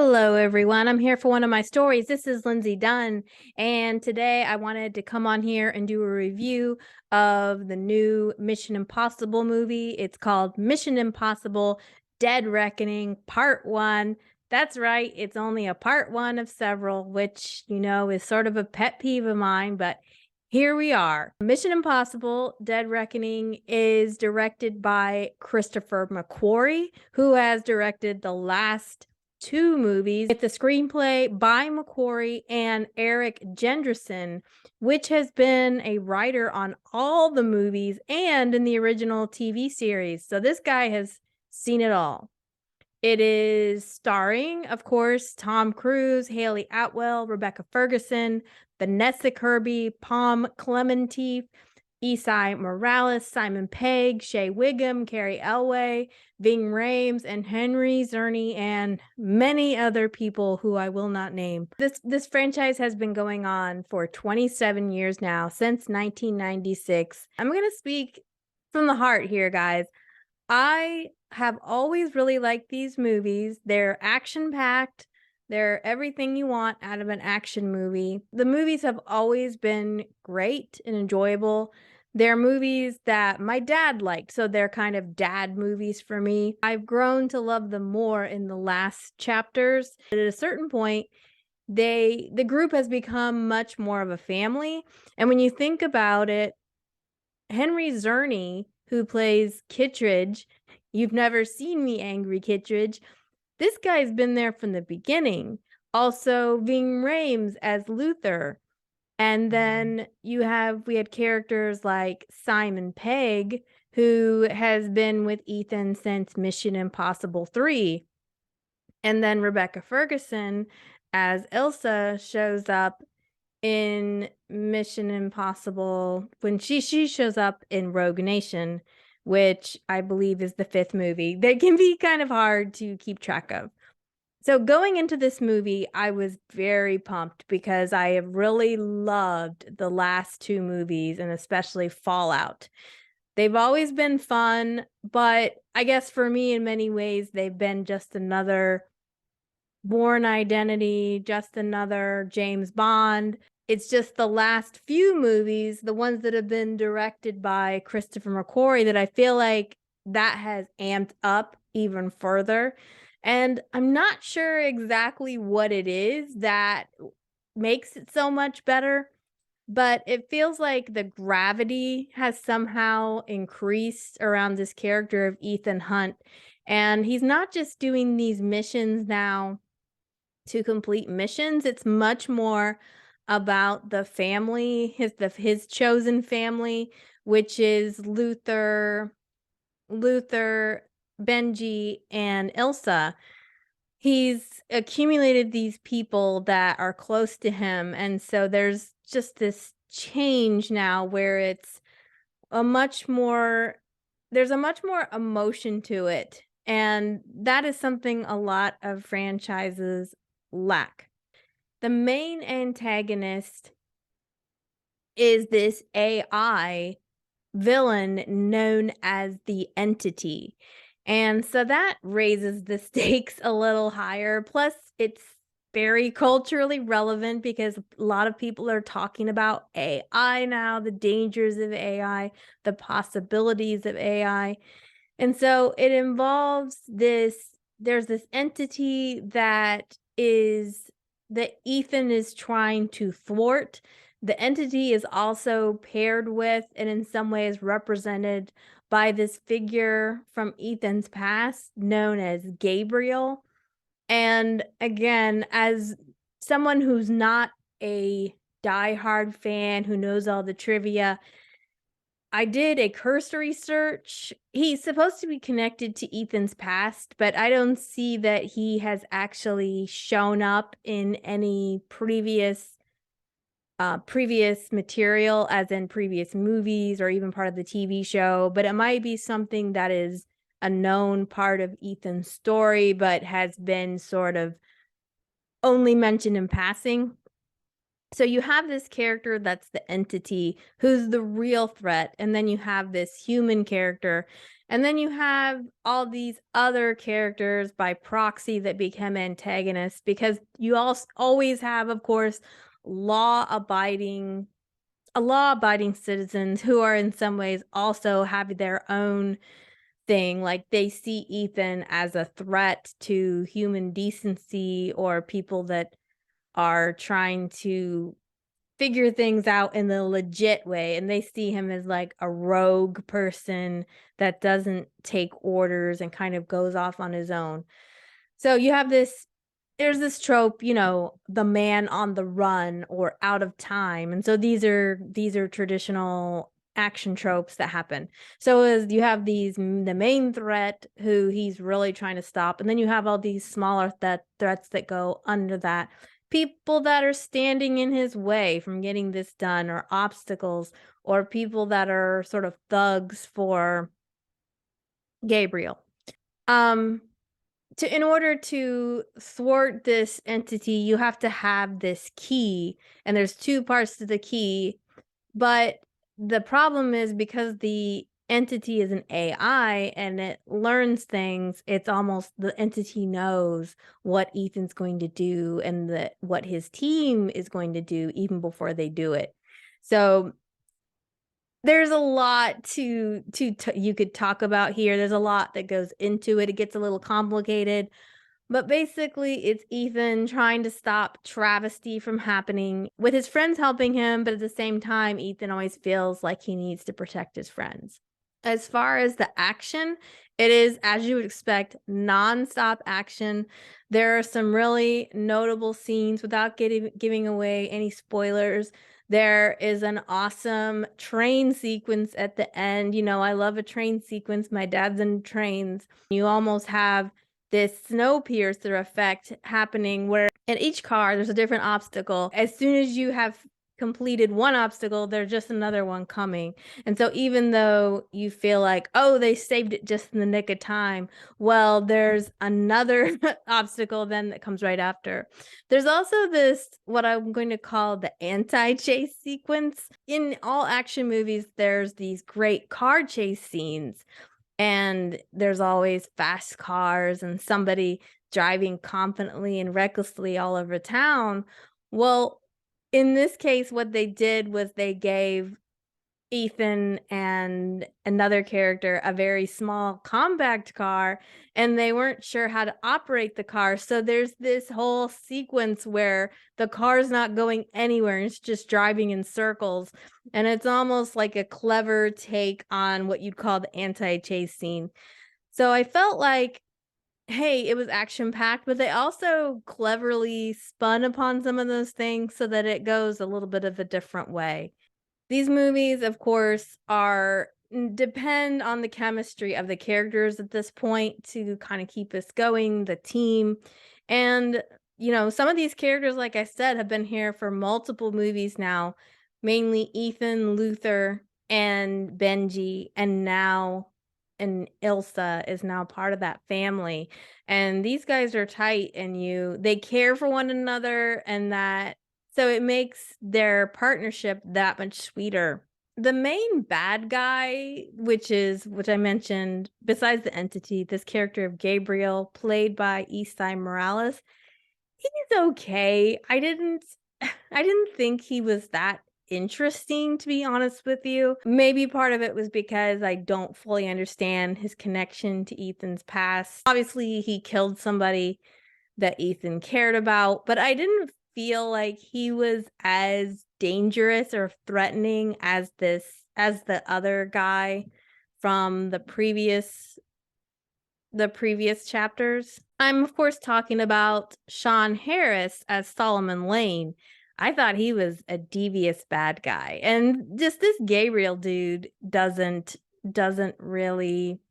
Hello, everyone. I'm here for one of my stories. This is Lindsay Dunn, and today I wanted to come on here and do a review of the new Mission Impossible movie. It's called Mission Impossible Dead Reckoning Part 1. That's right, it's only a part 1 of several, which, is sort of a pet peeve of mine, but here we are. Mission Impossible Dead Reckoning is directed by Christopher McQuarrie, who has directed the last two movies. It's a screenplay by McQuarrie and Eric Jendresen, which has been a writer on all the movies and in the original TV series. So this guy has seen it all. It is starring, of course, Tom Cruise, Hayley Atwell, Rebecca Ferguson, Vanessa Kirby, Klementieff, Esai Morales, Simon Pegg, Shea Whigham, Cary Elwes, Ving, Rhames, and Czerny, and many other people who I will not name. This franchise has been going on for 27 years now, since 1996. I'm going to speak from the heart here, guys. I have always really liked these movies. They're action-packed. They're everything you want out of an action movie. The movies have always been great and enjoyable. They're movies that my dad liked, so they're kind of dad movies for me. I've grown to love them more in the last chapters. At a certain point, the group has become much more of a family. And when you think about it, Henry Czerny, who plays Kittredge, you've never seen me angry, Kittredge. This guy's been there from the beginning. Also, Ving Rhames as Luther. And then we had characters like Simon Pegg, who has been with Ethan since Mission Impossible 3. And then Rebecca Ferguson as Elsa shows up in Mission Impossible when she shows up in Rogue Nation, which I believe is the 5th movie. That can be kind of hard to keep track of. So going into this movie, I was very pumped because I have really loved the last 2 movies, and especially Fallout. They've always been fun, but I guess for me, in many ways, they've been just another Bourne Identity, just another James Bond. It's just the last few movies, the ones that have been directed by Christopher McQuarrie, that I feel like that has amped up even further. And I'm not sure exactly what it is that makes it so much better, but it feels like the gravity has somehow increased around this character of Ethan Hunt. And he's not just doing these missions now to complete missions. It's much more about the family, his chosen family, which is Luther, Benji, and Ilsa. He's accumulated these people that are close to him, and so there's just this change now where there's a much more emotion to it, and that is something a lot of franchises lack. The main antagonist is this AI villain known as the Entity. And so that raises the stakes a little higher. Plus, it's very culturally relevant because a lot of people are talking about AI now, the dangers of AI, the possibilities of AI. And so it involves there's this entity that Ethan is trying to thwart. The entity is also paired with and in some ways represented by this figure from Ethan's past known as Gabriel. And again, as someone who's not a diehard fan who knows all the trivia, I did a cursory search. He's supposed to be connected to Ethan's past, but I don't see that he has actually shown up in any previous material, as in previous movies or even part of the TV show. But it might be something that is a known part of Ethan's story, but has been sort of only mentioned in passing. So you have this character that's the entity who's the real threat, and then you have this human character, and then you have all these other characters by proxy that become antagonists, because you always have, of course, law-abiding law-abiding citizens who are in some ways also have their own thing. Like, they see Ethan as a threat to human decency, or people that are trying to figure things out in the legit way, and they see him as like a rogue person that doesn't take orders and kind of goes off on his own. So you have there's this trope, the man on the run or out of time. And so these are traditional action tropes that happen. So as you have the main threat who he's really trying to stop, and then you have all these smaller threats that go under that. People that are standing in his way from getting this done, or obstacles, or people that are sort of thugs for Gabriel. In order to thwart this entity, you have to have this key, and there's two parts to the key. But the problem is, because the entity is an AI and it learns things, it's almost the entity knows what Ethan's going to do and what his team is going to do even before they do it. So there's a lot you could talk about here. There's a lot that goes into it. It gets a little complicated. But basically, it's Ethan trying to stop travesty from happening, with his friends helping him, but at the same time, Ethan always feels like he needs to protect his friends. As far as the action, it is, as you would expect, nonstop action. There are some really notable scenes, without giving away any spoilers. There is an awesome train sequence at the end. I love a train sequence. My dad's in trains. You almost have this Snowpiercer effect happening, where in each car there's a different obstacle. As soon as you have completed one obstacle, there's just another one coming. And so even though you feel like, oh, they saved it just in the nick of time, well, there's another obstacle then that comes right after. There's also this, what I'm going to call the anti-chase sequence. In all action movies, there's these great car chase scenes, and there's always fast cars and somebody driving confidently and recklessly all over town. Well, in this case, what they did was they gave Ethan and another character a very small compact car, and they weren't sure how to operate the car. So there's this whole sequence where the car's not going anywhere, and it's just driving in circles. And it's almost like a clever take on what you'd call the anti-chase scene. So I felt like, hey, it was action-packed, but they also cleverly spun upon some of those things so that it goes a little bit of a different way. These movies, of course, depend on the chemistry of the characters at this point to kind of keep us going, the team. And, some of these characters, like I said, have been here for multiple movies now, mainly Ethan, Luther, and Benji, and Ilsa is now part of that family. And these guys are tight, and they care for one another, so it makes their partnership that much sweeter. The main bad guy, which I mentioned, besides the entity, this character of Gabriel, played by Esai Morales, he's okay. I didn't think he was that interesting, to be honest with you. Maybe part of it was because I don't fully understand his connection to Ethan's past. Obviously, he killed somebody that Ethan cared about, but I didn't feel like he was as dangerous or threatening as the other guy from the previous chapters. I'm, of course, talking about Sean Harris as Solomon Lane. I thought he was a devious bad guy, and just this Gabriel dude doesn't really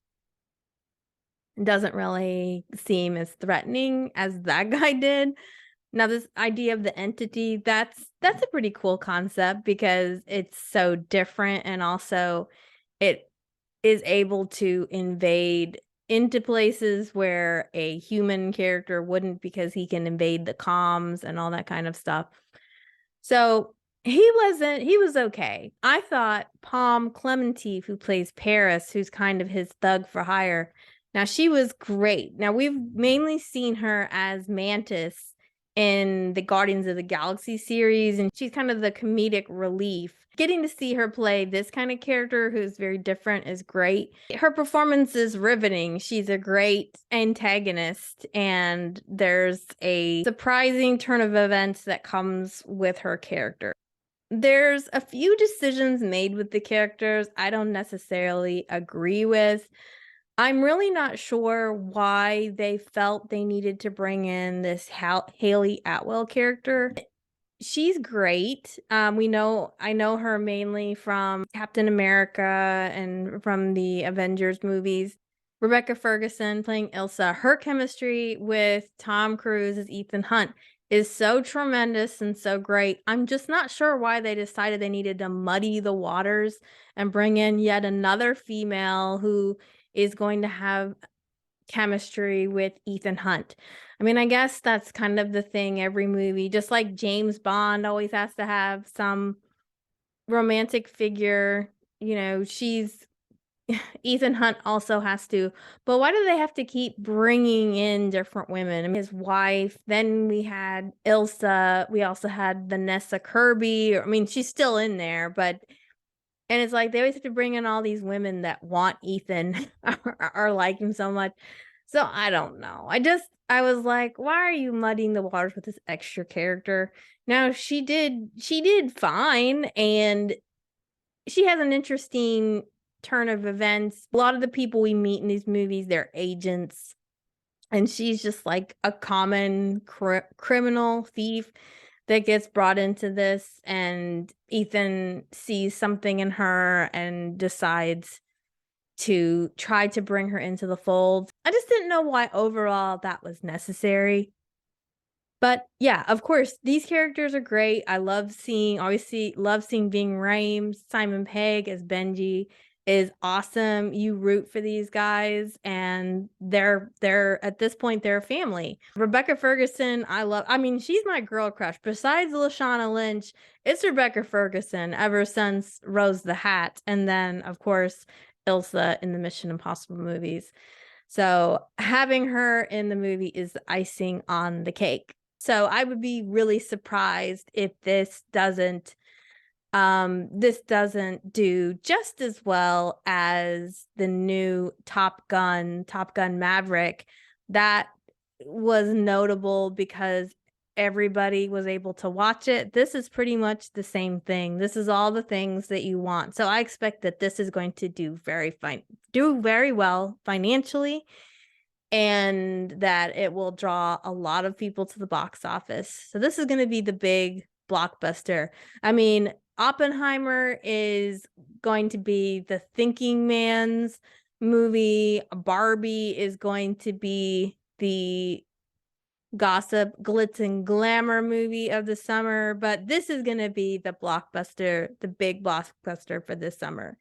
seem as threatening as that guy did. Now, this idea of the entity, that's a pretty cool concept, because it's so different, and also it is able to invade into places where a human character wouldn't, because he can invade the comms and all that kind of stuff. So he was okay. I thought Klementieff, who plays Paris, who's kind of his thug for hire. Now she was great. Now we've mainly seen her as Mantis in the Guardians of the Galaxy series, and she's kind of the comedic relief. Getting to see her play this kind of character who's very different is great. Her performance is riveting. She's a great antagonist, and there's a surprising turn of events that comes with her character. There's a few decisions made with the characters I don't necessarily agree with. I'm really not sure why they felt they needed to bring in this Hayley Atwell character. She's great. I know her mainly from Captain America and from the Avengers movies. Rebecca Ferguson playing Ilsa. Her chemistry with Tom Cruise as Ethan Hunt is so tremendous and so great. I'm just not sure why they decided they needed to muddy the waters and bring in yet another female who is going to have chemistry with Ethan Hunt. I mean, I guess that's kind of the thing every movie, just like James Bond always has to have some romantic figure, she's Ethan Hunt also has to. But why do they have to keep bringing in different women? I mean, his wife, then we had Ilsa, we also had Vanessa Kirby. I mean, she's still in there, but and it's like they always have to bring in all these women that want Ethan or like him so much. So I don't know. I was like, why are you muddying the waters with this extra character? Now she did fine, and she has an interesting turn of events. A lot of the people we meet in these movies, they're agents, and she's just like a common criminal thief that gets brought into this, and Ethan sees something in her and decides to try to bring her into the fold. I just didn't know why overall that was necessary. But yeah, of course, these characters are great. I love seeing Ving Rhames. Simon Pegg as Benji is awesome. You root for these guys, and they're at this point they're a family. Rebecca Ferguson, I mean, she's my girl crush. Besides Lashana Lynch, it's Rebecca Ferguson ever since Rose the Hat, and then of course Ilsa in the Mission Impossible movies. So having her in the movie is icing on the cake. So I would be really surprised if this doesn't do just as well as the new Top Gun Maverick. That was notable because everybody was able to watch it. This is pretty much the same thing. This is all the things that you want. So I expect that this is going to do very well financially, and that it will draw a lot of people to the box office. So this is going to be the big blockbuster. I mean, Oppenheimer is going to be the thinking man's movie. Barbie is going to be the gossip, glitz, and glamour movie of the summer. But this is going to be the blockbuster, the big blockbuster for this summer.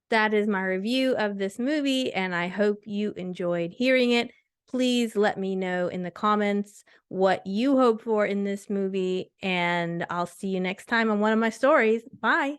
That is my review of this movie, and I hope you enjoyed hearing it. Please let me know in the comments what you hope for in this movie, and I'll see you next time on one of my stories. Bye.